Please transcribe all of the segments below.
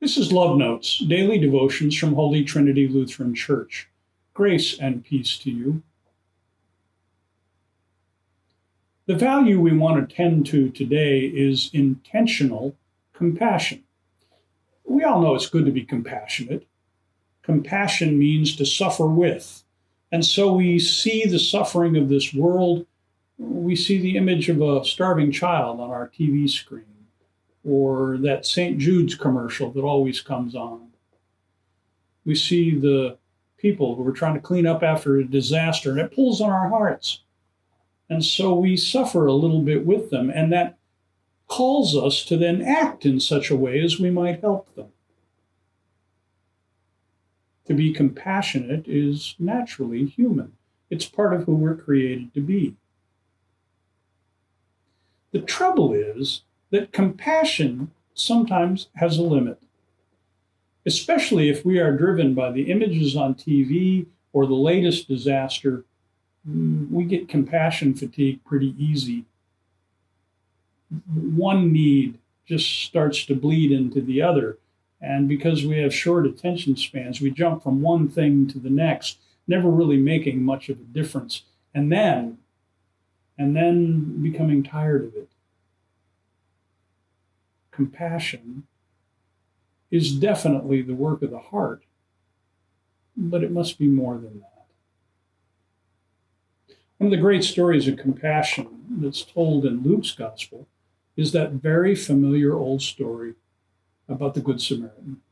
This is Love Notes, daily devotions from Holy Trinity Lutheran Church. Grace and peace to you. The value we want to tend to today is intentional compassion. We all know it's good to be compassionate. Compassion means to suffer with. And so we see the suffering of this world. We see the image of a starving child on our TV screen, or that St. Jude's commercial that always comes on. We see the people who are trying to clean up after a disaster, and it pulls on our hearts. And so we suffer a little bit with them, and that calls us to then act in such a way as we might help them. To be compassionate is naturally human. It's part of who we're created to be. The trouble is that compassion sometimes has a limit, especially if we are driven by the images on TV or the latest disaster. We get compassion fatigue pretty easy. One need just starts to bleed into the other. And because we have short attention spans, we jump from one thing to the next, never really making much of a difference. And then becoming tired of it. Compassion is definitely the work of the heart, but it must be more than that. One of the great stories of compassion that's told in Luke's gospel is that very familiar old story about the Good Samaritan.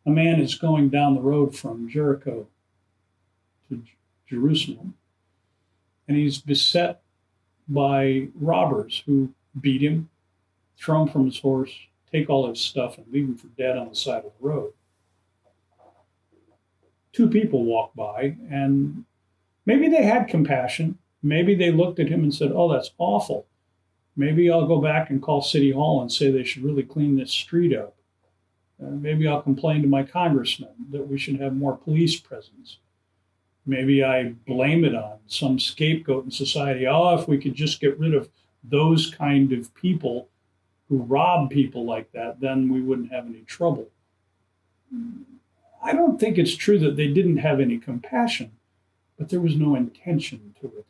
A man is going down the road from Jericho to Jerusalem, and he's beset by robbers who beat him, throw him from his horse, take all his stuff, and leave him for dead on the side of the road. Two people walk by, and maybe they had compassion. Maybe they looked at him and said, "Oh, that's awful. Maybe I'll go back and call City Hall and say they should really clean this street up. Maybe I'll complain to my congressman that we should have more police presence. Maybe I blame it on some scapegoat in society. Oh, if we could just get rid of those kind of people who rob people like that, then we wouldn't have any trouble." I don't think it's true that they didn't have any compassion, but there was no intention to it.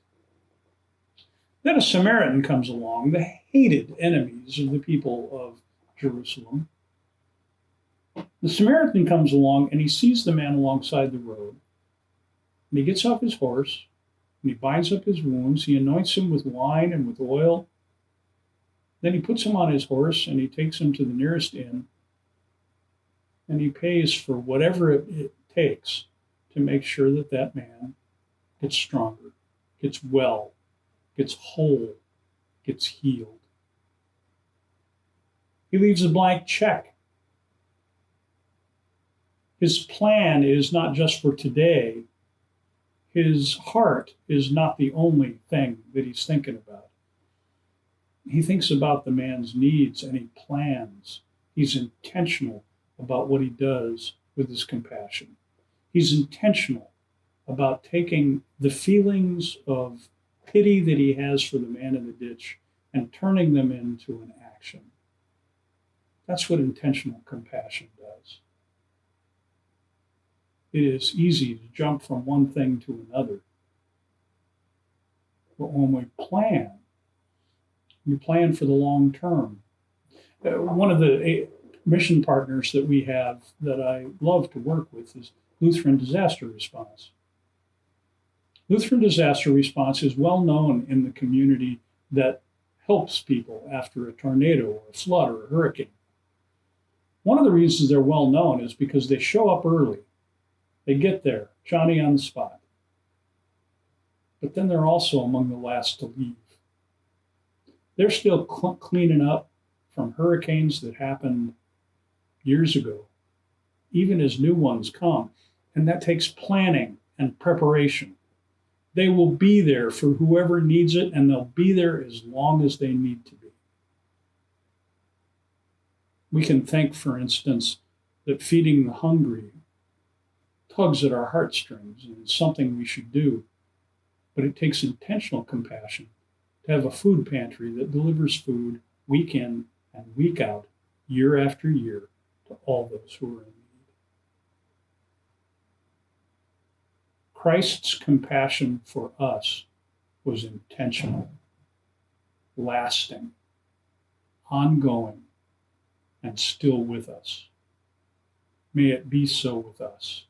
Then a Samaritan comes along, the hated enemies of the people of Jerusalem. The Samaritan comes along and he sees the man alongside the road. And he gets off his horse and he binds up his wounds. He anoints him with wine and with oil. Then he puts him on his horse and he takes him to the nearest inn. And he pays for whatever it takes to make sure that that man gets stronger, gets well, gets whole, gets healed. He leaves a blank check. His plan is not just for today. His heart is not the only thing that he's thinking about. He thinks about the man's needs and he plans. He's intentional about what he does with his compassion. He's intentional about taking the feelings of pity that he has for the man in the ditch and turning them into an action. That's what intentional compassion does. It is easy to jump from one thing to another. But when we plan for the long term. One of the mission partners that we have that I love to work with is Lutheran Disaster Response. Lutheran Disaster Response is well known in the community that helps people after a tornado or a flood or a hurricane. One of the reasons they're well known is because they show up early. They get there, Johnny on the spot. But then they're also among the last to leave. They're still cleaning up from hurricanes that happened years ago, even as new ones come. And that takes planning and preparation. They will be there for whoever needs it, and they'll be there as long as they need to be. We can think, for instance, that feeding the hungry tugs at our heartstrings and it's something we should do. But it takes intentional compassion to have a food pantry that delivers food week in and week out, year after year, to all those who are in need. Christ's compassion for us was intentional, lasting, ongoing, and still with us. May it be so with us.